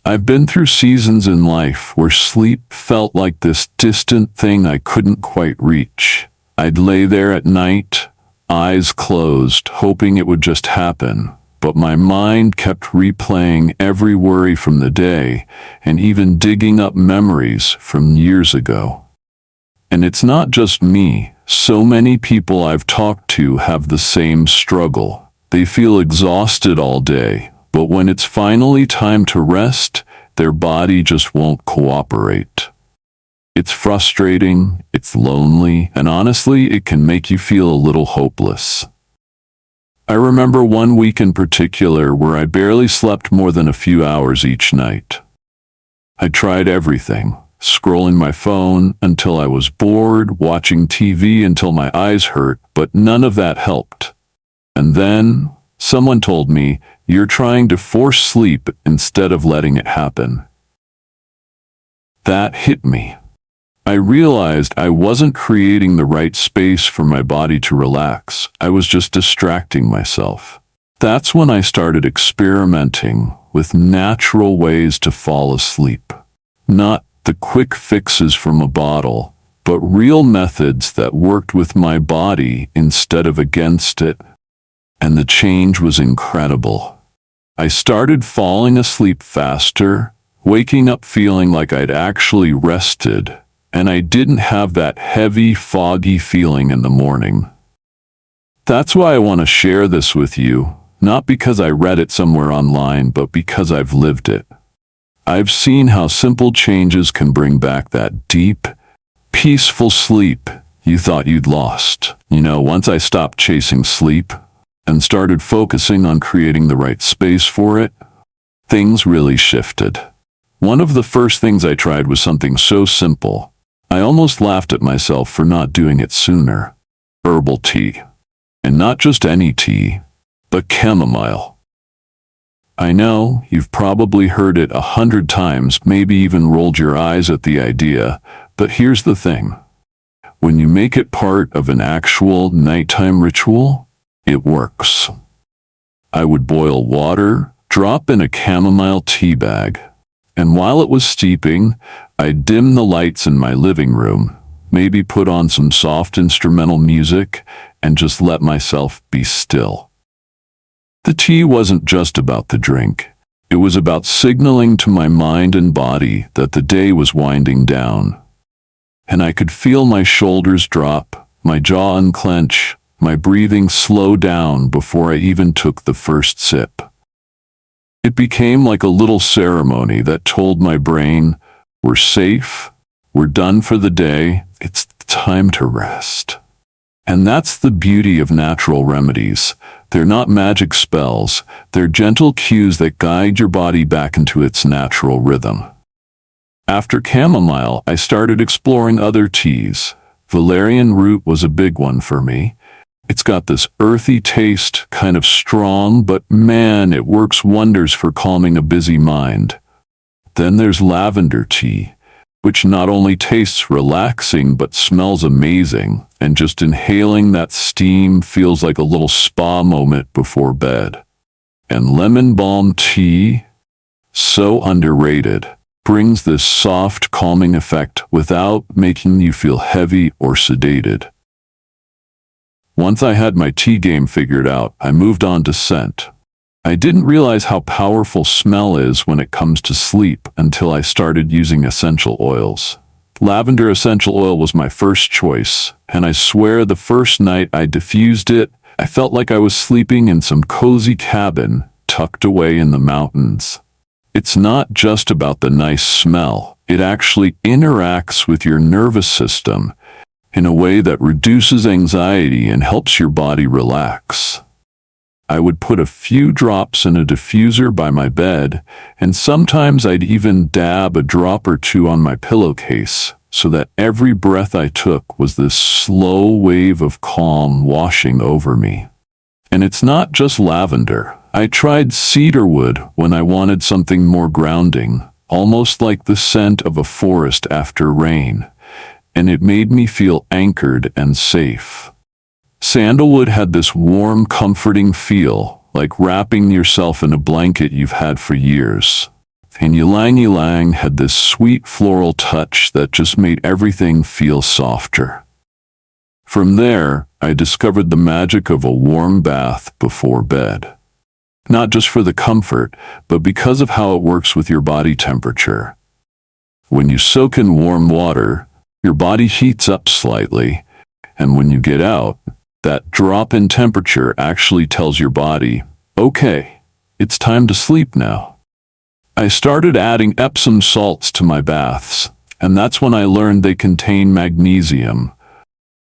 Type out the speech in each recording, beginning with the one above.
I've been through seasons in life where sleep felt like this distant thing I couldn't quite reach. I'd lay there at night, eyes closed, hoping it would just happen. But my mind kept replaying every worry from the day and even digging up memories from years ago. And it's not just me. So many people I've talked to have the same struggle. They feel exhausted all day, but when it's finally time to rest, their body just won't cooperate. It's frustrating, it's lonely, and honestly, it can make you feel a little hopeless. I remember one week in particular where I barely slept more than a few hours each night. I tried everything, scrolling my phone until I was bored, watching TV until my eyes hurt, but none of that helped. And then, someone told me, "You're trying to force sleep instead of letting it happen." That hit me. I realized I wasn't creating the right space for my body to relax. I was just distracting myself. That's when I started experimenting with natural ways to fall asleep. Not the quick fixes from a bottle, but real methods that worked with my body instead of against it. And the change was incredible. I started falling asleep faster, waking up feeling like I'd actually rested, and I didn't have that heavy, foggy feeling in the morning. That's why I want to share this with you, not because I read it somewhere online, but because I've lived it. I've seen how simple changes can bring back that deep, peaceful sleep you thought you'd lost. Once I stopped chasing sleep and started focusing on creating the right space for it, things really shifted. One of the first things I tried was something so simple. I almost laughed at myself for not doing it sooner. Herbal tea. And not just any tea, but chamomile. I know you've probably heard it 100 times, maybe even rolled your eyes at the idea, but here's the thing. When you make it part of an actual nighttime ritual, it works. I would boil water, drop in a chamomile tea bag, and while it was steeping, I'd dim the lights in my living room, maybe put on some soft instrumental music, and just let myself be still. The tea wasn't just about the drink. It was about signaling to my mind and body that the day was winding down. And I could feel my shoulders drop, my jaw unclench, my breathing slow down before I even took the first sip. It became like a little ceremony that told my brain, we're safe, we're done for the day, it's time to rest. And that's the beauty of natural remedies. They're not magic spells, they're gentle cues that guide your body back into its natural rhythm. After chamomile, I started exploring other teas. Valerian root was a big one for me. It's got this earthy taste, kind of strong, but man, it works wonders for calming a busy mind. Then there's lavender tea, which not only tastes relaxing but smells amazing, and just inhaling that steam feels like a little spa moment before bed. And lemon balm tea, so underrated, brings this soft, calming effect without making you feel heavy or sedated. Once I had my tea game figured out, I moved on to scent. I didn't realize how powerful smell is when it comes to sleep until I started using essential oils. Lavender essential oil was my first choice, and I swear the first night I diffused it, I felt like I was sleeping in some cozy cabin tucked away in the mountains. It's not just about the nice smell, it actually interacts with your nervous system in a way that reduces anxiety and helps your body relax. I would put a few drops in a diffuser by my bed, and sometimes I'd even dab a drop or two on my pillowcase, so that every breath I took was this slow wave of calm washing over me. And it's not just lavender. I tried cedarwood when I wanted something more grounding, almost like the scent of a forest after rain, and it made me feel anchored and safe. Sandalwood had this warm, comforting feel, like wrapping yourself in a blanket you've had for years. and ylang ylang had this sweet floral touch that just made everything feel softer. From there, I discovered the magic of a warm bath before bed. Not just for the comfort, but because of how it works with your body temperature. When you soak in warm water, your body heats up slightly, and when you get out, that drop in temperature actually tells your body, okay, it's time to sleep now. I started adding Epsom salts to my baths, and that's when I learned they contain magnesium,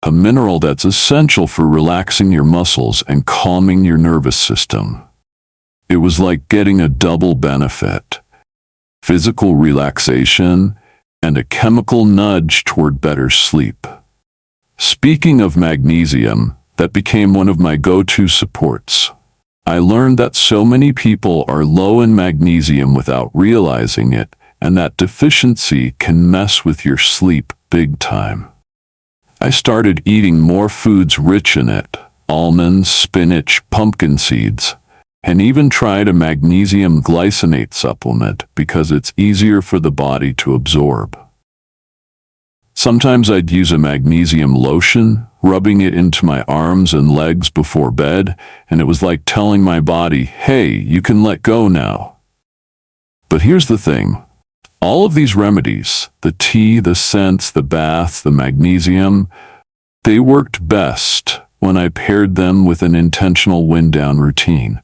a mineral that's essential for relaxing your muscles and calming your nervous system. It was like getting a double benefit: physical relaxation and a chemical nudge toward better sleep. Speaking of magnesium, that became one of my go-to supports. I learned that so many people are low in magnesium without realizing it, and that deficiency can mess with your sleep big time. I started eating more foods rich in it: almonds, spinach, pumpkin seeds, and even tried a magnesium glycinate supplement because it's easier for the body to absorb. Sometimes I'd use a magnesium lotion, rubbing it into my arms and legs before bed, and it was like telling my body, hey, you can let go now. But here's the thing. All of these remedies, the tea, the scents, the baths, the magnesium, they worked best when I paired them with an intentional wind-down routine.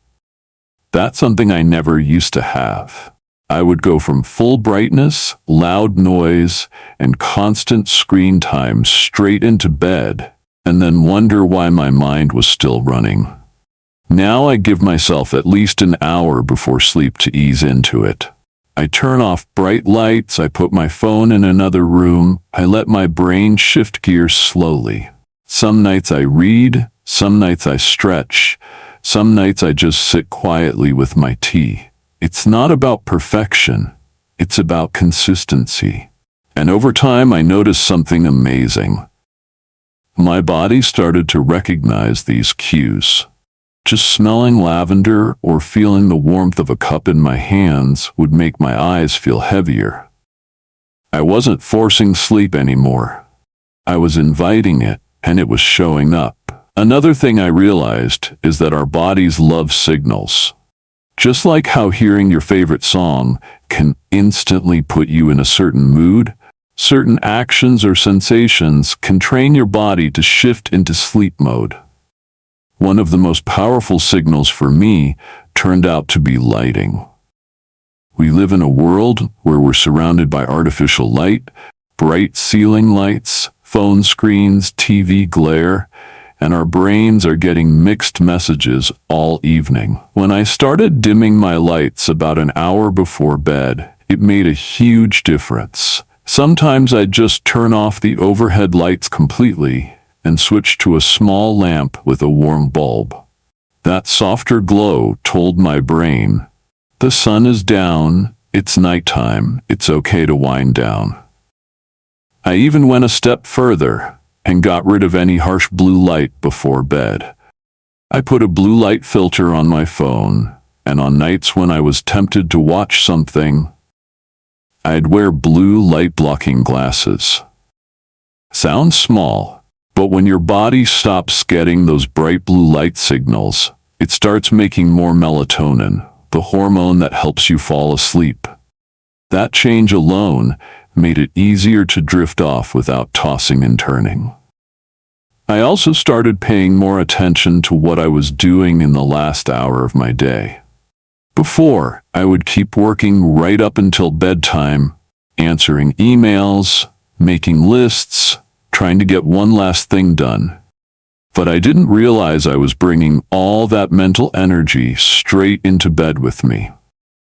That's something I never used to have. I would go from full brightness, loud noise, and constant screen time straight into bed, and then wonder why my mind was still running. Now I give myself at least an hour before sleep to ease into it. I turn off bright lights, I put my phone in another room, I let my brain shift gears slowly. Some nights I read, some nights I stretch, some nights I just sit quietly with my tea. It's not about perfection, it's about consistency. And over time I noticed something amazing. My body started to recognize these cues. Just smelling lavender or feeling the warmth of a cup in my hands would make my eyes feel heavier. I wasn't forcing sleep anymore. I was inviting it, and it was showing up. Another thing I realized is that our bodies love signals. Just like how hearing your favorite song can instantly put you in a certain mood, certain actions or sensations can train your body to shift into sleep mode. One of the most powerful signals for me turned out to be lighting. We live in a world where we're surrounded by artificial light, bright ceiling lights, phone screens, TV glare, and our brains are getting mixed messages all evening. When I started dimming my lights about an hour before bed, it made a huge difference. Sometimes I'd just turn off the overhead lights completely and switch to a small lamp with a warm bulb. That softer glow told my brain, the sun is down, it's nighttime, it's okay to wind down. I even went a step further and got rid of any harsh blue light before bed. I put a blue light filter on my phone, and on nights when I was tempted to watch something, I'd wear blue light-blocking glasses. Sounds small, but when your body stops getting those bright blue light signals, it starts making more melatonin, the hormone that helps you fall asleep. That change alone made it easier to drift off without tossing and turning. I also started paying more attention to what I was doing in the last hour of my day. Before, I would keep working right up until bedtime, answering emails, making lists, trying to get one last thing done. But I didn't realize I was bringing all that mental energy straight into bed with me.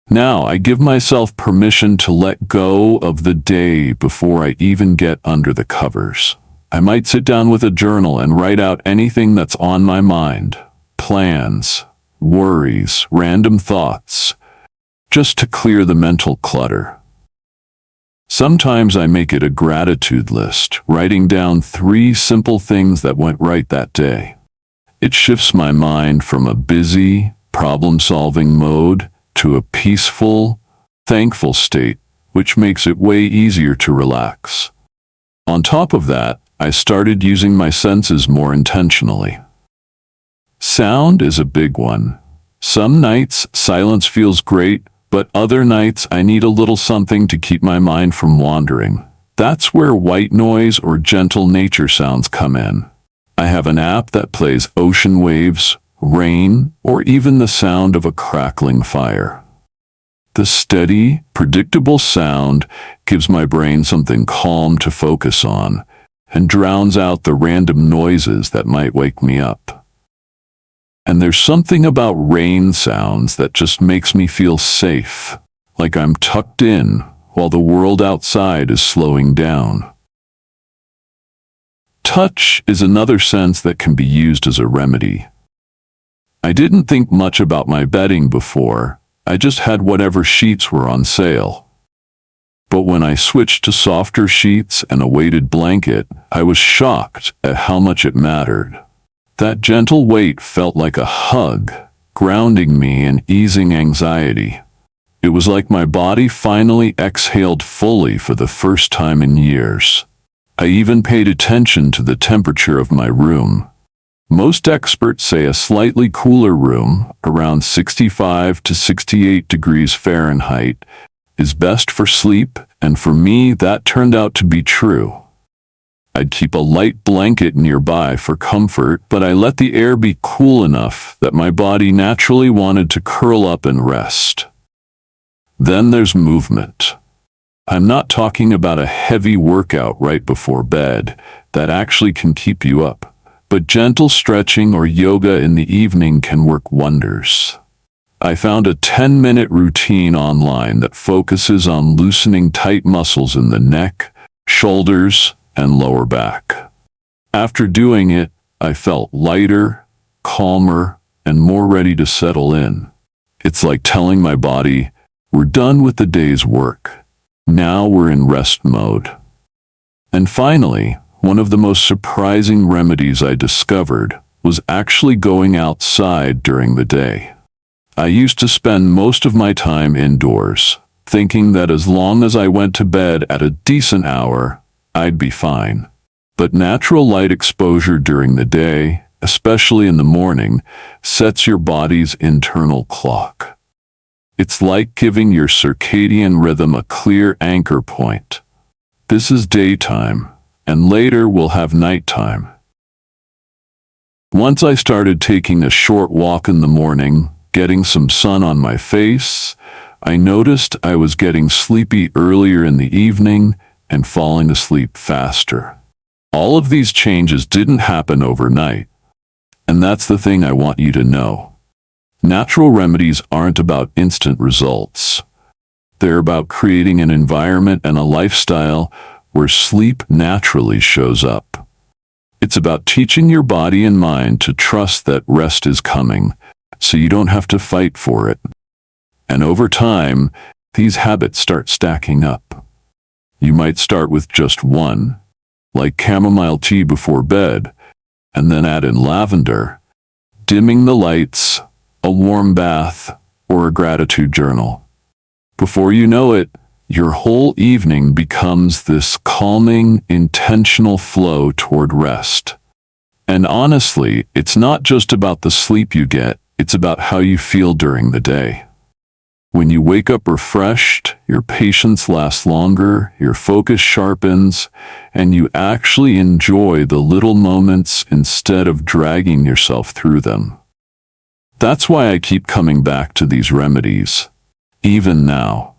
Now I give myself permission to let go of the day before I even get under the covers. I might sit down with a journal and write out anything that's on my mind, plans, worries, random thoughts, just to clear the mental clutter. Sometimes I make it a gratitude list, writing down 3 simple things that went right that day. It shifts my mind from a busy, problem-solving mode to a peaceful, thankful state, which makes it way easier to relax. On top of that, I started using my senses more intentionally. Sound is a big one. Some nights, silence feels great, but other nights I need a little something to keep my mind from wandering. That's where white noise or gentle nature sounds come in. I have an app that plays ocean waves, rain, or even the sound of a crackling fire. The steady, predictable sound gives my brain something calm to focus on and drowns out the random noises that might wake me up. And there's something about rain sounds that just makes me feel safe, like I'm tucked in while the world outside is slowing down. Touch is another sense that can be used as a remedy. I didn't think much about my bedding before. I just had whatever sheets were on sale. But when I switched to softer sheets and a weighted blanket, I was shocked at how much it mattered. That gentle weight felt like a hug, grounding me and easing anxiety. It was like my body finally exhaled fully for the first time in years. I even paid attention to the temperature of my room. Most experts say a slightly cooler room, around 65 to 68 degrees Fahrenheit, is best for sleep, and for me that turned out to be true. I'd keep a light blanket nearby for comfort, but I let the air be cool enough that my body naturally wanted to curl up and rest. Then there's movement. I'm not talking about a heavy workout right before bed that actually can keep you up, but gentle stretching or yoga in the evening can work wonders. I found a 10-minute routine online that focuses on loosening tight muscles in the neck, shoulders, and lower back. After doing it, I felt lighter, calmer, and more ready to settle in. It's like telling my body, we're done with the day's work. Now we're in rest mode. And finally, one of the most surprising remedies I discovered was actually going outside during the day. I used to spend most of my time indoors, thinking that as long as I went to bed at a decent hour, I'd be fine. But natural light exposure during the day, especially in the morning, sets your body's internal clock. It's like giving your circadian rhythm a clear anchor point. This is daytime, and later we'll have nighttime. Once I started taking a short walk in the morning, getting some sun on my face, I noticed I was getting sleepy earlier in the evening and falling asleep faster. All of these changes didn't happen overnight, and that's the thing I want you to know. Natural remedies aren't about instant results. They're about creating an environment and a lifestyle where sleep naturally shows up. It's about teaching your body and mind to trust that rest is coming, so you don't have to fight for it. And over time, these habits start stacking up. You might start with just one, like chamomile tea before bed, and then add in lavender, dimming the lights, a warm bath, or a gratitude journal. Before you know it, your whole evening becomes this calming, intentional flow toward rest. And honestly, it's not just about the sleep you get, it's about how you feel during the day. When you wake up refreshed, your patience lasts longer, your focus sharpens, and you actually enjoy the little moments instead of dragging yourself through them. That's why I keep coming back to these remedies. Even now.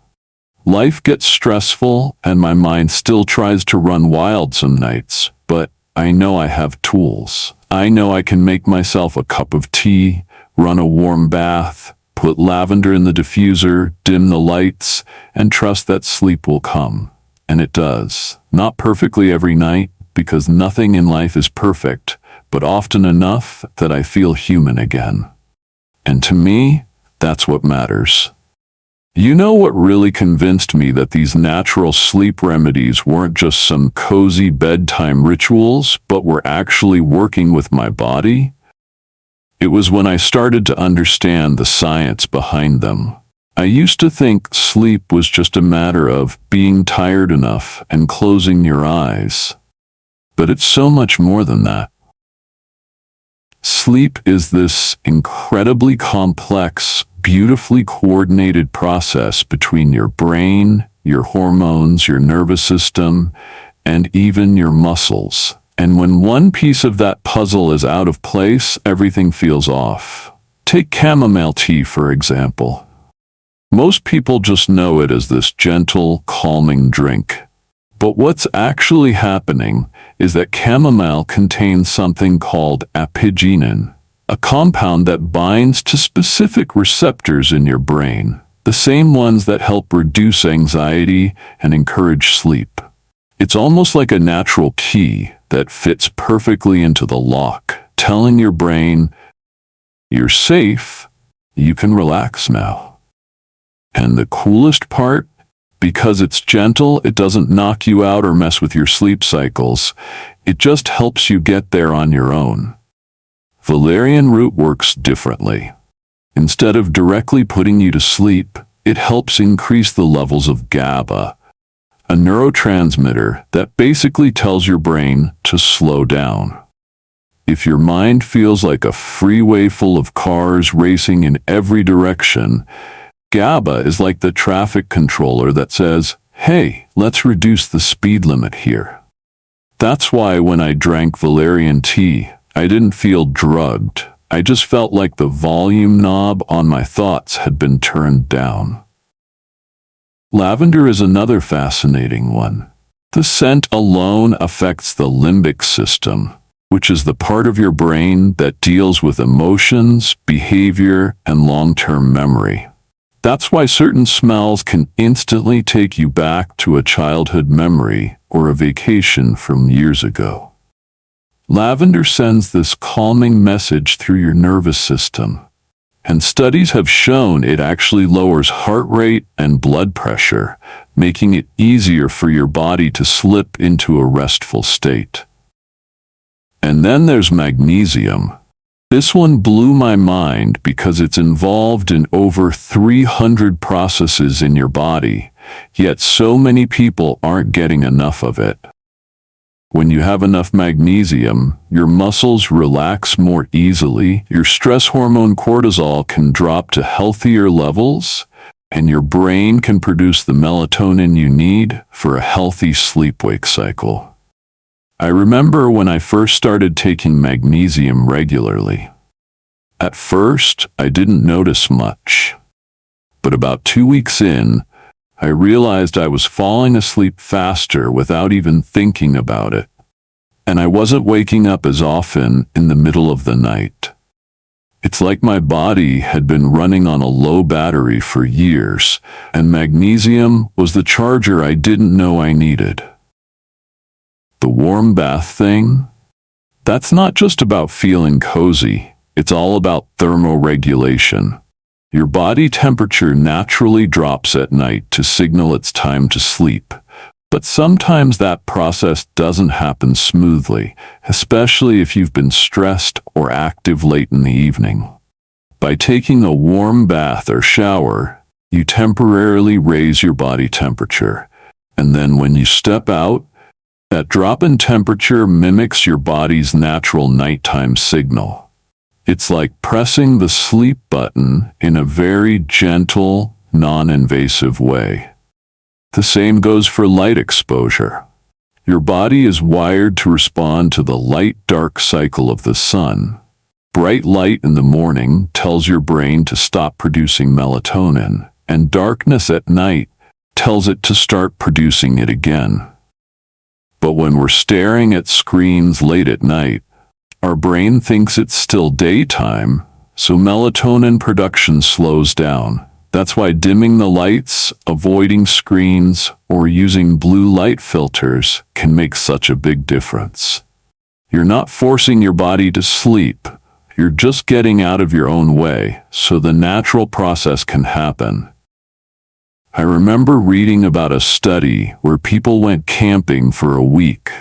Life gets stressful and my mind still tries to run wild some nights, but I know I have tools. I know I can make myself a cup of tea, run a warm bath, put lavender in the diffuser, dim the lights, and trust that sleep will come. And it does. Not perfectly every night, because nothing in life is perfect, but often enough that I feel human again. And to me, that's what matters. You know what really convinced me that these natural sleep remedies weren't just some cozy bedtime rituals, but were actually working with my body? It was when I started to understand the science behind them. I used to think sleep was just a matter of being tired enough and closing your eyes. But it's so much more than that. Sleep is this incredibly complex, beautifully coordinated process between your brain, your hormones, your nervous system, and even your muscles. And when one piece of that puzzle is out of place, everything feels off. Take chamomile tea, for example. Most people just know it as this gentle, calming drink. But what's actually happening is that chamomile contains something called apigenin, a compound that binds to specific receptors in your brain, the same ones that help reduce anxiety and encourage sleep. It's almost like a natural key that fits perfectly into the lock, telling your brain, "You're safe, you can relax now." And the coolest part? Because it's gentle, it doesn't knock you out or mess with your sleep cycles. It just helps you get there on your own. Valerian root works differently. Instead of directly putting you to sleep, it helps increase the levels of GABA, a neurotransmitter that basically tells your brain to slow down. If your mind feels like a freeway full of cars racing in every direction, GABA is like the traffic controller that says, "Hey, let's reduce the speed limit here." That's why when I drank valerian tea, I didn't feel drugged. I just felt like the volume knob on my thoughts had been turned down. Lavender is another fascinating one. The scent alone affects the limbic system, which is the part of your brain that deals with emotions, behavior, and long-term memory. That's why certain smells can instantly take you back to a childhood memory or a vacation from years ago. Lavender sends this calming message through your nervous system, and studies have shown it actually lowers heart rate and blood pressure, making it easier for your body to slip into a restful state. And then there's magnesium. This one blew my mind because it's involved in over 300 processes in your body, yet so many people aren't getting enough of it. When you have enough magnesium, your muscles relax more easily, your stress hormone cortisol can drop to healthier levels, and your brain can produce the melatonin you need for a healthy sleep-wake cycle. I remember when I first started taking magnesium regularly. At first, I didn't notice much. But about 2 weeks in, I realized I was falling asleep faster without even thinking about it. And I wasn't waking up as often in the middle of the night. It's like my body had been running on a low battery for years, and magnesium was the charger I didn't know I needed. The warm bath thing? That's not just about feeling cozy. It's all about thermoregulation. Your body temperature naturally drops at night to signal it's time to sleep. But sometimes that process doesn't happen smoothly, especially if you've been stressed or active late in the evening. By taking a warm bath or shower, you temporarily raise your body temperature. And then when you step out, that drop in temperature mimics your body's natural nighttime signal. It's like pressing the sleep button in a very gentle, non-invasive way. The same goes for light exposure. Your body is wired to respond to the light-dark cycle of the sun. Bright light in the morning tells your brain to stop producing melatonin, and darkness at night tells it to start producing it again. But when we're staring at screens late at night, our brain thinks it's still daytime, so melatonin production slows down. That's why dimming the lights, avoiding screens, or using blue light filters can make such a big difference. You're not forcing your body to sleep. You're just getting out of your own way so the natural process can happen. I remember reading about a study where people went camping for a week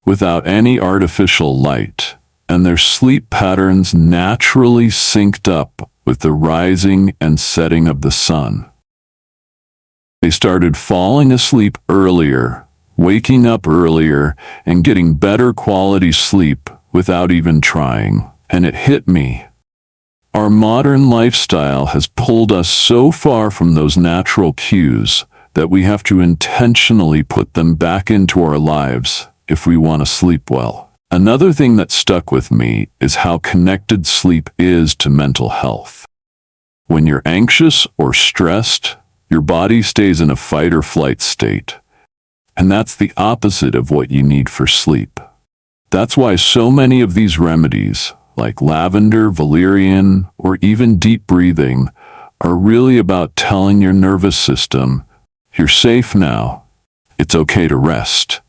without any artificial light, and their sleep patterns naturally synced up with the rising and setting of the sun. They started falling asleep earlier, waking up earlier, and getting better quality sleep without even trying. And it hit me. Our modern lifestyle has pulled us so far from those natural cues that we have to intentionally put them back into our lives if we want to sleep well. Another thing that stuck with me is how connected sleep is to mental health. When you're anxious or stressed, your body stays in a fight or flight state. And that's the opposite of what you need for sleep. That's why so many of these remedies, like lavender, valerian, or even deep breathing, are really about telling your nervous system, you're safe now. It's okay to rest.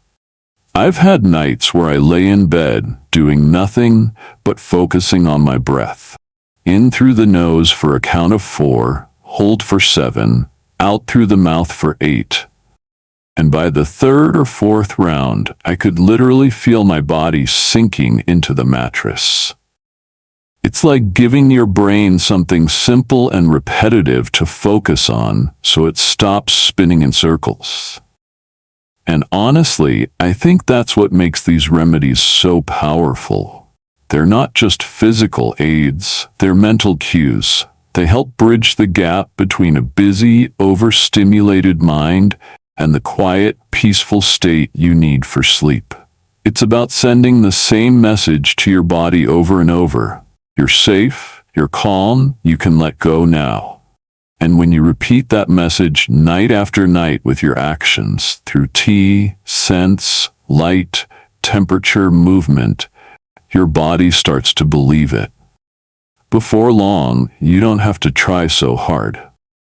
I've had nights where I lay in bed doing nothing but focusing on my breath. In through the nose for a count of 4, hold for 7, out through the mouth for 8. And by the 3rd or 4th round, I could literally feel my body sinking into the mattress. It's like giving your brain something simple and repetitive to focus on so it stops spinning in circles. And honestly, I think that's what makes these remedies so powerful. They're not just physical aids, they're mental cues. They help bridge the gap between a busy, overstimulated mind and the quiet, peaceful state you need for sleep. It's about sending the same message to your body over and over. You're safe, you're calm, you can let go now. And when you repeat that message night after night with your actions, through tea, scents, light, temperature, movement, your body starts to believe it. Before long, you don't have to try so hard.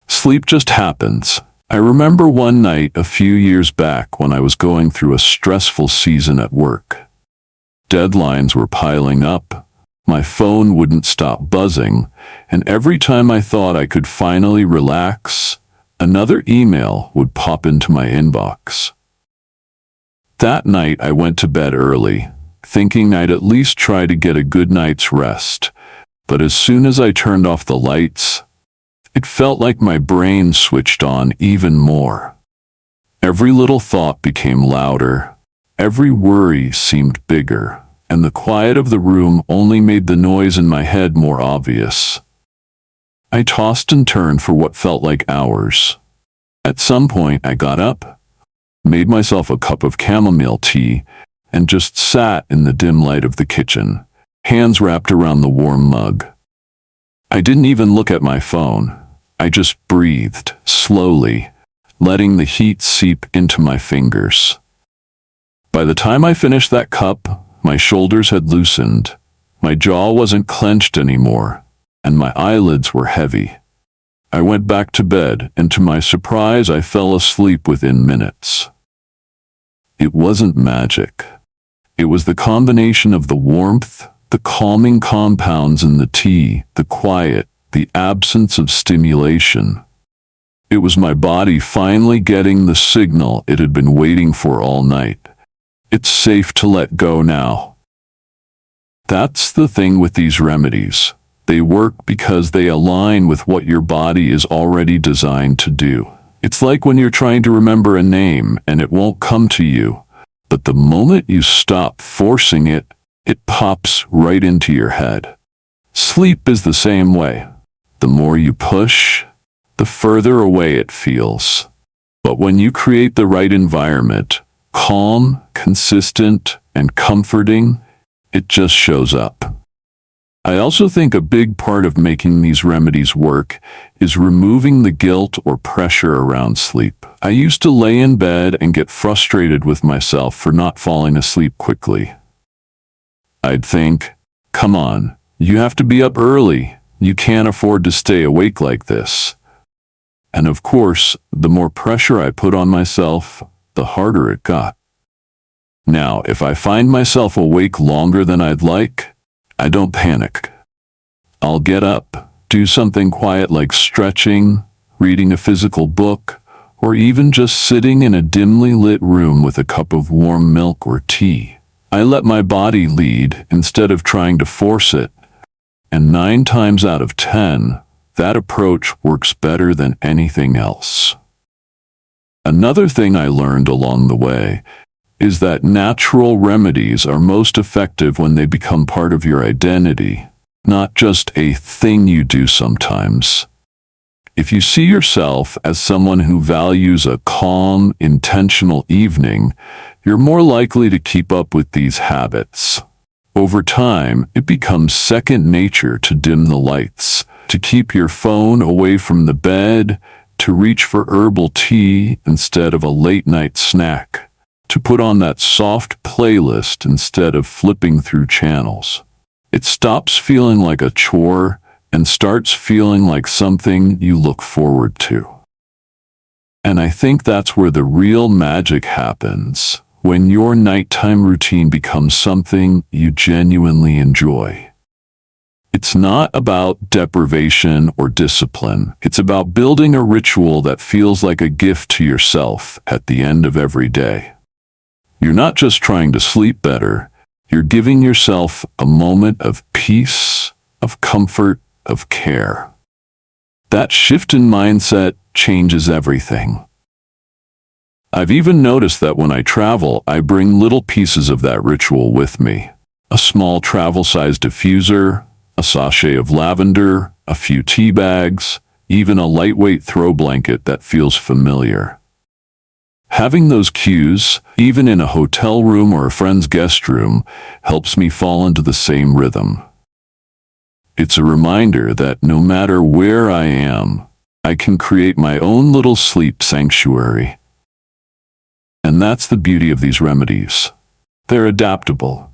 Sleep just happens. I remember one night a few years back when I was going through a stressful season at work. Deadlines were piling up. My phone wouldn't stop buzzing, and every time I thought I could finally relax, another email would pop into my inbox. That night I went to bed early, thinking I'd at least try to get a good night's rest, but as soon as I turned off the lights, it felt like my brain switched on even more. Every little thought became louder, every worry seemed bigger, and the quiet of the room only made the noise in my head more obvious. I tossed and turned for what felt like hours. At some point, I got up, made myself a cup of chamomile tea, and just sat in the dim light of the kitchen, hands wrapped around the warm mug. I didn't even look at my phone. I just breathed, slowly, letting the heat seep into my fingers. By the time I finished that cup, my shoulders had loosened, my jaw wasn't clenched anymore, and my eyelids were heavy. I went back to bed, and to my surprise, I fell asleep within minutes. It wasn't magic. It was the combination of the warmth, the calming compounds in the tea, the quiet, the absence of stimulation. It was my body finally getting the signal it had been waiting for all night. It's safe to let go now. That's the thing with these remedies. They work because they align with what your body is already designed to do. It's like when you're trying to remember a name and it won't come to you, but the moment you stop forcing it, it pops right into your head. Sleep is the same way. The more you push, the further away it feels. But when you create the right environment, calm, consistent, and comforting, it just shows up. I also think a big part of making these remedies work is removing the guilt or pressure around sleep. I used to lay in bed and get frustrated with myself for not falling asleep quickly. I'd think, come on, you have to be up early. You can't afford to stay awake like this. And of course, the more pressure I put on myself, the harder it got. Now, if I find myself awake longer than I'd like, I don't panic. I'll get up, do something quiet like stretching, reading a physical book, or even just sitting in a dimly lit room with a cup of warm milk or tea. I let my body lead instead of trying to force it, and 9 times out of 10, that approach works better than anything else. Another thing I learned along the way is that natural remedies are most effective when they become part of your identity, not just a thing you do sometimes. If you see yourself as someone who values a calm, intentional evening, you're more likely to keep up with these habits. Over time, it becomes second nature to dim the lights, to keep your phone away from the bed, to reach for herbal tea instead of a late-night snack, to put on that soft playlist instead of flipping through channels. It stops feeling like a chore and starts feeling like something you look forward to. And I think that's where the real magic happens, when your nighttime routine becomes something you genuinely enjoy. It's not about deprivation or discipline. It's about building a ritual that feels like a gift to yourself at the end of every day. You're not just trying to sleep better, you're giving yourself a moment of peace, of comfort, of care. That shift in mindset changes everything. I've even noticed that when I travel, I bring little pieces of that ritual with me. A small travel-sized diffuser, a sachet of lavender, a few tea bags, even a lightweight throw blanket that feels familiar. Having those cues, even in a hotel room or a friend's guest room, helps me fall into the same rhythm. It's a reminder that no matter where I am, I can create my own little sleep sanctuary. And that's the beauty of these remedies. They're adaptable.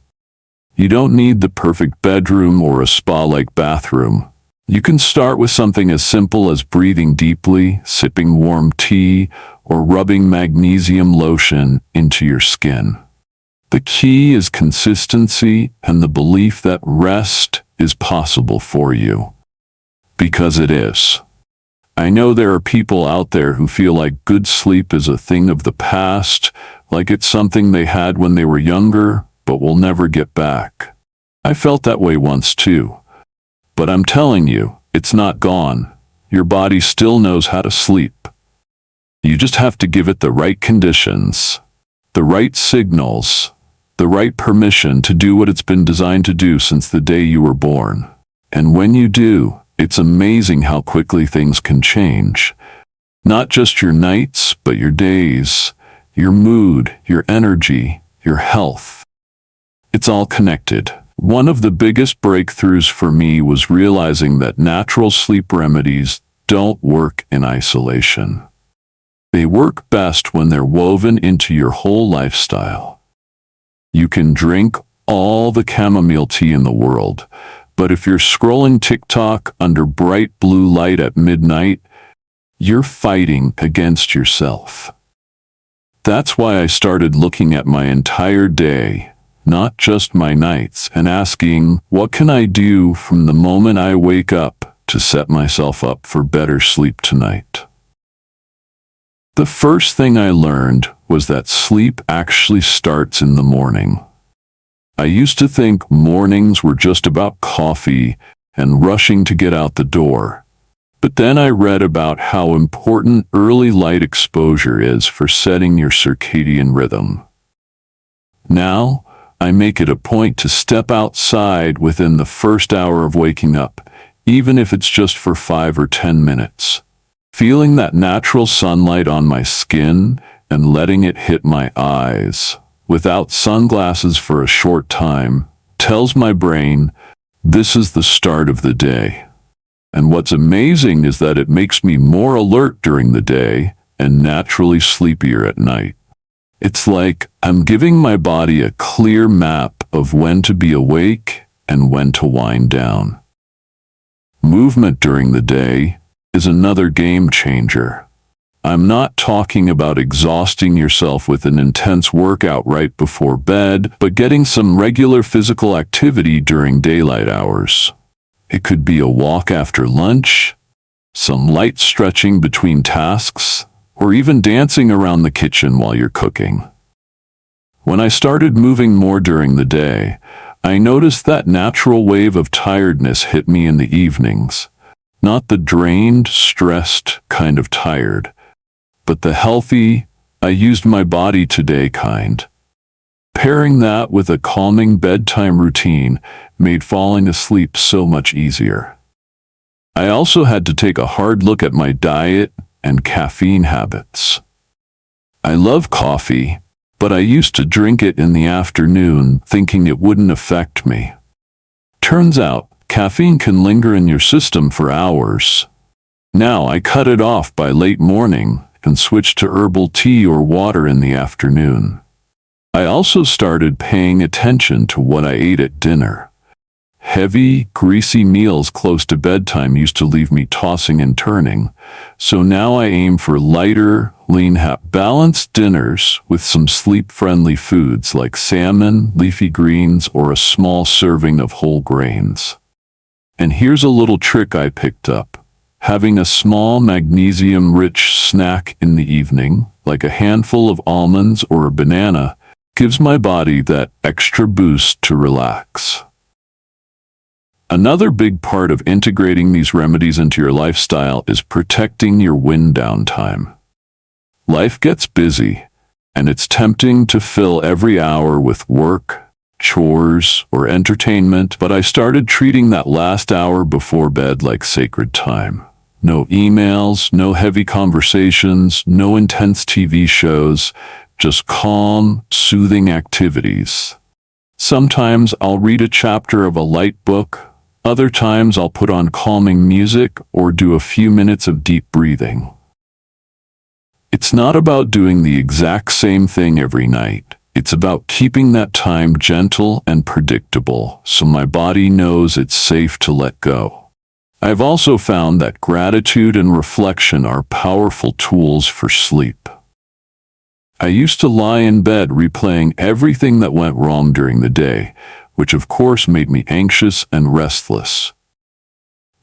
You don't need the perfect bedroom or a spa-like bathroom. You can start with something as simple as breathing deeply, sipping warm tea, or rubbing magnesium lotion into your skin. The key is consistency and the belief that rest is possible for you. Because it is. I know there are people out there who feel like good sleep is a thing of the past, like it's something they had when they were younger, but will never get back. I felt that way once too. But I'm telling you, it's not gone. Your body still knows how to sleep. You just have to give it the right conditions, the right signals, the right permission to do what it's been designed to do since the day you were born. And when you do, it's amazing how quickly things can change. Not just your nights, but your days, your mood, your energy, your health. It's all connected. One of the biggest breakthroughs for me was realizing that natural sleep remedies don't work in isolation. They work best when they're woven into your whole lifestyle. You can drink all the chamomile tea in the world, but if you're scrolling TikTok under bright blue light at midnight, you're fighting against yourself. That's why I started looking at my entire day, not just my nights, and asking, what can I do from the moment I wake up to set myself up for better sleep tonight? The first thing I learned was that sleep actually starts in the morning. I used to think mornings were just about coffee and rushing to get out the door. But then I read about how important early light exposure is for setting your circadian rhythm. Now, I make it a point to step outside within the first hour of waking up, even if it's just for 5 or 10 minutes. Feeling that natural sunlight on my skin and letting it hit my eyes, without sunglasses for a short time, tells my brain, this is the start of the day. And what's amazing is that it makes me more alert during the day and naturally sleepier at night. It's like I'm giving my body a clear map of when to be awake and when to wind down. Movement during the day is another game changer. I'm not talking about exhausting yourself with an intense workout right before bed, but getting some regular physical activity during daylight hours. It could be a walk after lunch, some light stretching between tasks, or even dancing around the kitchen while you're cooking. When I started moving more during the day, I noticed that natural wave of tiredness hit me in the evenings. Not the drained, stressed kind of tired, but the healthy, I used my body today kind. Pairing that with a calming bedtime routine made falling asleep so much easier. I also had to take a hard look at my diet and caffeine habits. I love coffee, but I used to drink it in the afternoon thinking it wouldn't affect me. Turns out, caffeine can linger in your system for hours. Now I cut it off by late morning and switched to herbal tea or water in the afternoon. I also started paying attention to what I ate at dinner. Heavy, greasy meals close to bedtime used to leave me tossing and turning, so now I aim for lighter, balanced dinners with some sleep-friendly foods like salmon, leafy greens, or a small serving of whole grains. And here's a little trick I picked up. Having a small magnesium-rich snack in the evening, like a handful of almonds or a banana, gives my body that extra boost to relax. Another big part of integrating these remedies into your lifestyle is protecting your wind down time. Life gets busy, and it's tempting to fill every hour with work, chores, or entertainment, but I started treating that last hour before bed like sacred time. No emails, no heavy conversations, no intense TV shows, just calm, soothing activities. Sometimes I'll read a chapter of a light book. Other times I'll put on calming music or do a few minutes of deep breathing. It's not about doing the exact same thing every night. It's about keeping that time gentle and predictable so my body knows it's safe to let go. I've also found that gratitude and reflection are powerful tools for sleep. I used to lie in bed replaying everything that went wrong during the day, which of course made me anxious and restless.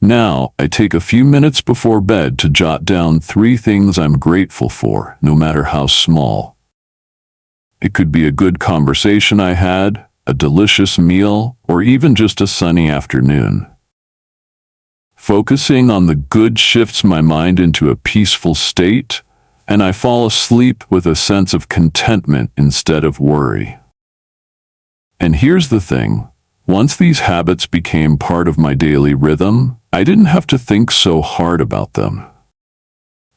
Now, I take a few minutes before bed to jot down 3 things I'm grateful for, no matter how small. It could be a good conversation I had, a delicious meal, or even just a sunny afternoon. Focusing on the good shifts my mind into a peaceful state, and I fall asleep with a sense of contentment instead of worry. And here's the thing, once these habits became part of my daily rhythm, I didn't have to think so hard about them.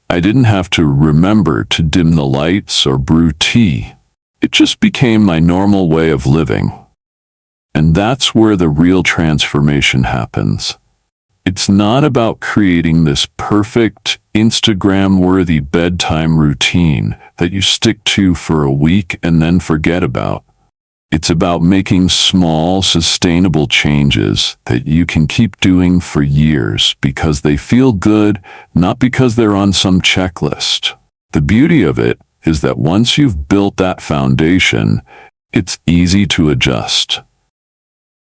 I didn't have to remember to dim the lights or brew tea. It just became my normal way of living. And that's where the real transformation happens. It's not about creating this perfect, Instagram-worthy bedtime routine that you stick to for a week and then forget about. It's about making small, sustainable changes that you can keep doing for years because they feel good, not because they're on some checklist. The beauty of it is that once you've built that foundation, it's easy to adjust.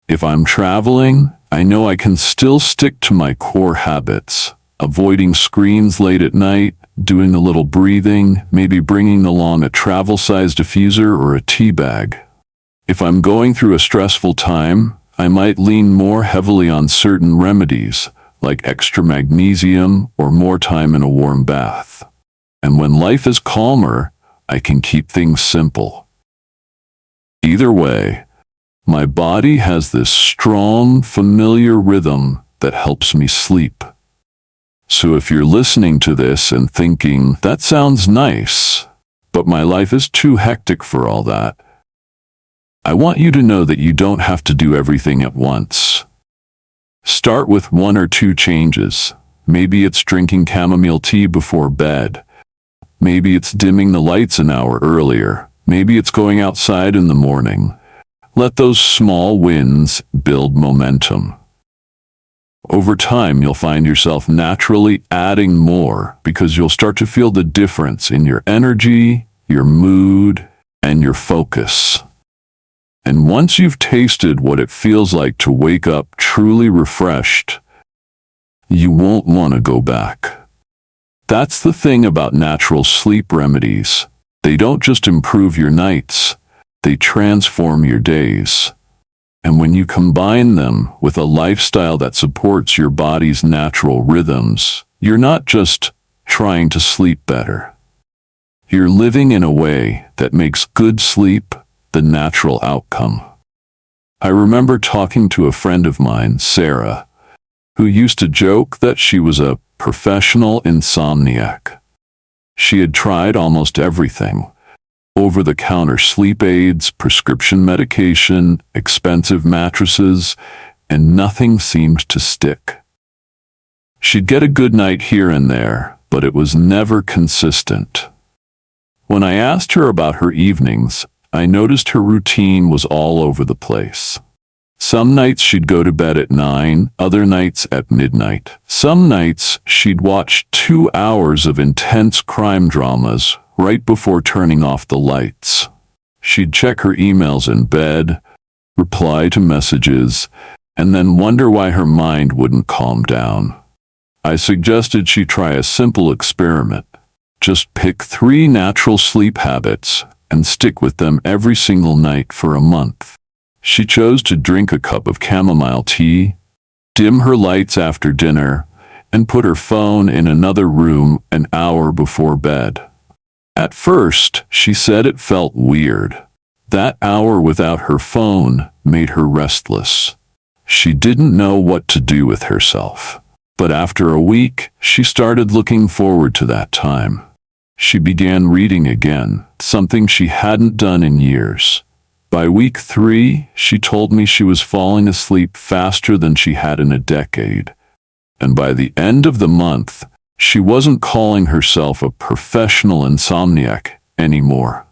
If I'm traveling, I know I can still stick to my core habits, avoiding screens late at night, doing a little breathing, maybe bringing along a travel-sized diffuser or a tea bag. If I'm going through a stressful time, I might lean more heavily on certain remedies, like extra magnesium or more time in a warm bath. And when life is calmer, I can keep things simple. Either way, my body has this strong, familiar rhythm that helps me sleep. So if you're listening to this and thinking, that sounds nice, but my life is too hectic for all that, I want you to know that you don't have to do everything at once. Start with 1 or 2 changes. Maybe it's drinking chamomile tea before bed. Maybe it's dimming the lights an hour earlier. Maybe it's going outside in the morning. Let those small wins build momentum. Over time, you'll find yourself naturally adding more because you'll start to feel the difference in your energy, your mood, and your focus. And once you've tasted what it feels like to wake up truly refreshed, you won't want to go back. That's the thing about natural sleep remedies. They don't just improve your nights, they transform your days. And when you combine them with a lifestyle that supports your body's natural rhythms, you're not just trying to sleep better. You're living in a way that makes good sleep the natural outcome. I remember talking to a friend of mine, Sarah, who used to joke that she was a professional insomniac. She had tried almost everything: over-the-counter sleep aids, prescription medication, expensive mattresses, and nothing seemed to stick. She'd get a good night here and there, but it was never consistent. When I asked her about her evenings, I noticed her routine was all over the place. Some nights she'd go to bed at 9, other nights at midnight. Some nights she'd watch 2 hours of intense crime dramas right before turning off the lights. She'd check her emails in bed, reply to messages, and then wonder why her mind wouldn't calm down. I suggested she try a simple experiment. Just pick 3 natural sleep habits and stick with them every single night for a month. She chose to drink a cup of chamomile tea, dim her lights after dinner, and put her phone in another room an hour before bed. At first, she said it felt weird. That hour without her phone made her restless. She didn't know what to do with herself. But after a week, she started looking forward to that time. She began reading again, something she hadn't done in years. By week 3, she told me she was falling asleep faster than she had in a decade. And by the end of the month, she wasn't calling herself a professional insomniac anymore.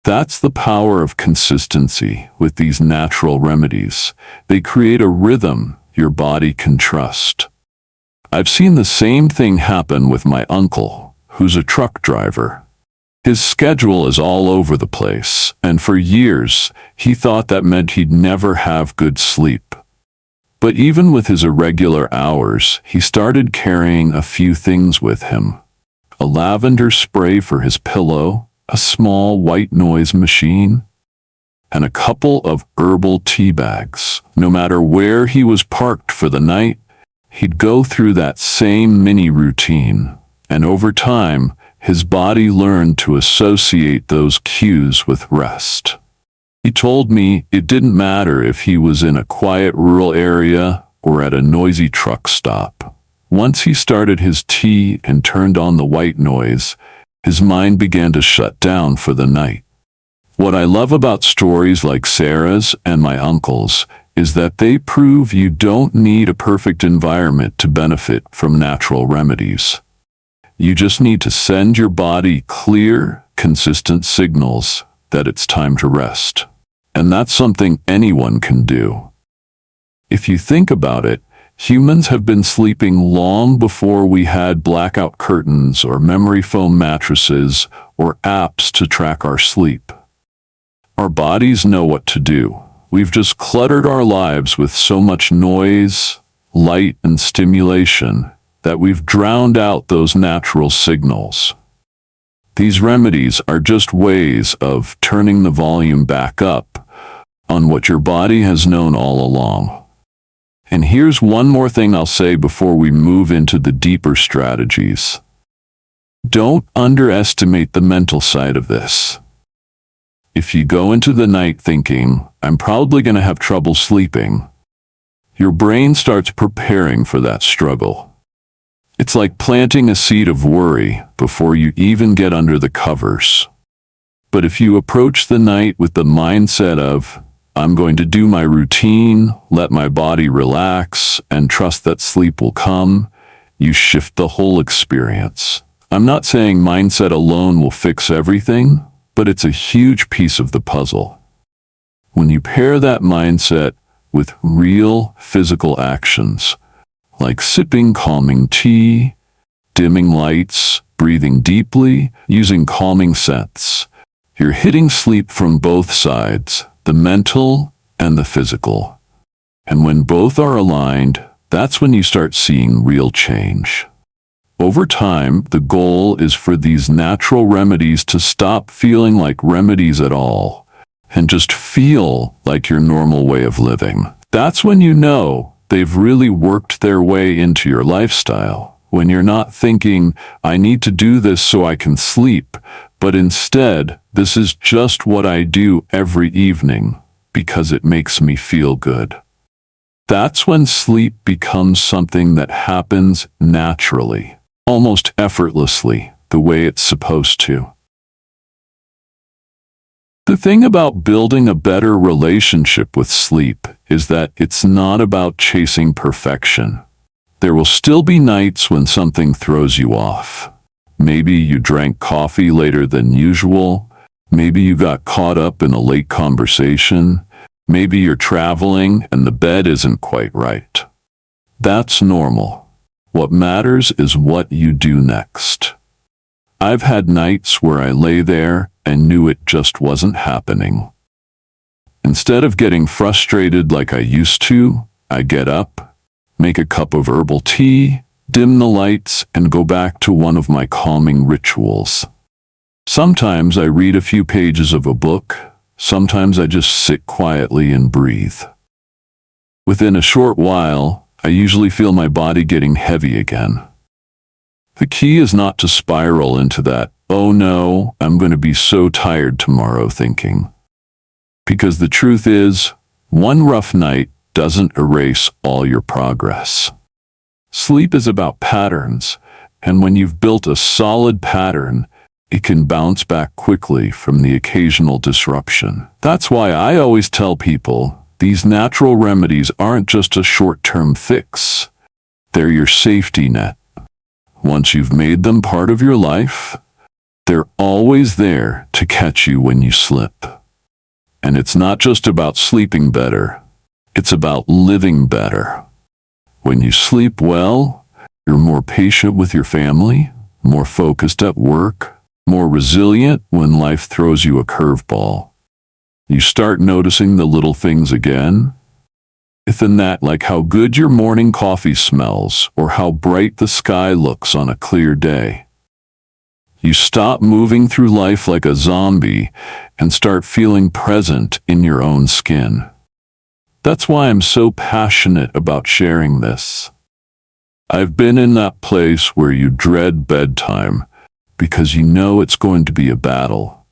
That's the power of consistency with these natural remedies. They create a rhythm your body can trust. I've seen the same thing happen with my uncle, who's a truck driver. His schedule is all over the place, and for years, he thought that meant he'd never have good sleep. But even with his irregular hours, he started carrying a few things with him: a lavender spray for his pillow, a small white noise machine, and a couple of herbal tea bags. No matter where he was parked for the night, he'd go through that same mini routine, and over time, his body learned to associate those cues with rest. He told me it didn't matter if he was in a quiet rural area or at a noisy truck stop. Once he started his tea and turned on the white noise, his mind began to shut down for the night. What I love about stories like Sarah's and my uncle's is that they prove you don't need a perfect environment to benefit from natural remedies. You just need to send your body clear, consistent signals that it's time to rest. And that's something anyone can do. If you think about it, humans have been sleeping long before we had blackout curtains or memory foam mattresses or apps to track our sleep. Our bodies know what to do. We've just cluttered our lives with so much noise, light, and stimulation that we've drowned out those natural signals. These remedies are just ways of turning the volume back up on what your body has known all along. And here's one more thing I'll say before we move into the deeper strategies. Don't underestimate the mental side of this. If you go into the night thinking, "I'm probably going to have trouble sleeping," your brain starts preparing for that struggle. It's like planting a seed of worry before you even get under the covers. But if you approach the night with the mindset of, "I'm going to do my routine, let my body relax, and trust that sleep will come," you shift the whole experience. I'm not saying mindset alone will fix everything, but it's a huge piece of the puzzle. When you pair that mindset with real physical actions, like sipping calming tea, dimming lights, breathing deeply, using calming scents, you're hitting sleep from both sides, the mental and the physical. And when both are aligned, that's when you start seeing real change. Over time, the goal is for these natural remedies to stop feeling like remedies at all, and just feel like your normal way of living. That's when you know they've really worked their way into your lifestyle. when you're not thinking, I need to do this so I can sleep, but instead, this is just what I do every evening because it makes me feel good. That's when sleep becomes something that happens naturally, almost effortlessly, the way it's supposed to. The thing about building a better relationship with sleep is that it's not about chasing perfection. There will still be nights when something throws you off. Maybe you drank coffee later than usual. Maybe you got caught up in a late conversation. Maybe you're traveling and the bed isn't quite right. That's normal. What matters is what you do next. I've had nights where I lay there and knew it just wasn't happening. Instead of getting frustrated like I used to, I get up, make a cup of herbal tea, dim the lights, and go back to one of my calming rituals. Sometimes I read a few pages of a book. Sometimes I just sit quietly and breathe. Within a short while, I usually feel my body getting heavy again. The key is not to spiral into that, oh no, I'm going to be so tired tomorrow thinking. Because the truth is, one rough night doesn't erase all your progress. Sleep is about patterns, and when you've built a solid pattern, it can bounce back quickly from the occasional disruption. That's why I always tell people these natural remedies aren't just a short-term fix. They're your safety net. Once you've made them part of your life, they're always there to catch you when you slip. And it's not just about sleeping better, it's about living better. When you sleep well, you're more patient with your family, more focused at work, more resilient when life throws you a curveball. You start noticing the little things again. Isn't that like how good your morning coffee smells or how bright the sky looks on a clear day? You stop moving through life like a zombie and start feeling present in your own skin. That's why I'm so passionate about sharing this. I've been in that place where you dread bedtime because you know it's going to be a battle,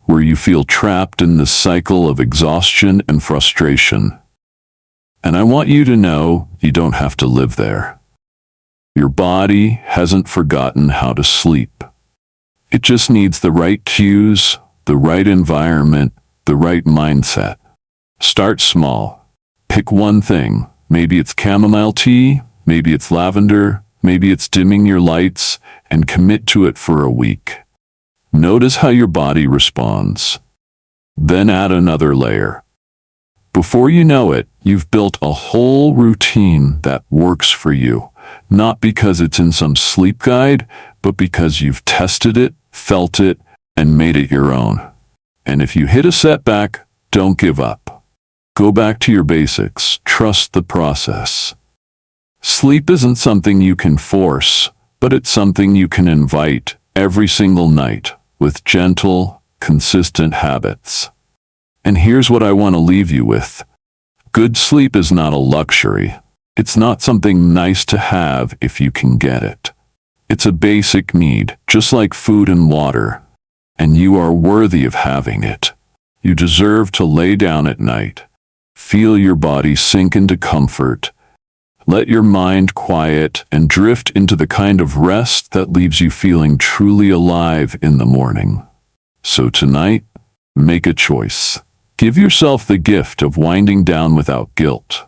where you feel trapped in this cycle of exhaustion and frustration. And I want you to know you don't have to live there. Your body hasn't forgotten how to sleep. It just needs the right cues, the right environment, the right mindset. Start small. Pick one thing. Maybe it's chamomile tea, maybe it's lavender, maybe it's dimming your lights, and commit to it for a week. Notice how your body responds. Then add another layer. Before you know it, you've built a whole routine that works for you, not because it's in some sleep guide, but because you've tested it, felt it, and made it your own. And if you hit a setback, don't give up. Go back to your basics. Trust the process. Sleep isn't something you can force, but it's something you can invite every single night with gentle, consistent habits. And here's what I want to leave you with. Good sleep is not a luxury. It's not something nice to have if you can get it. It's a basic need, just like food and water. And you are worthy of having it. You deserve to lay down at night. Feel your body sink into comfort. Let your mind quiet and drift into the kind of rest that leaves you feeling truly alive in the morning. So tonight, make a choice. Give yourself the gift of winding down without guilt.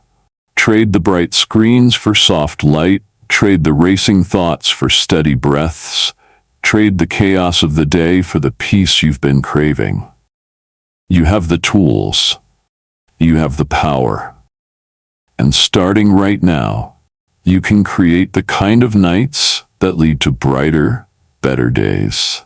Trade the bright screens for soft light. Trade the racing thoughts for steady breaths. Trade the chaos of the day for the peace you've been craving. You have the tools. You have the power. And starting right now, you can create the kind of nights that lead to brighter, better days.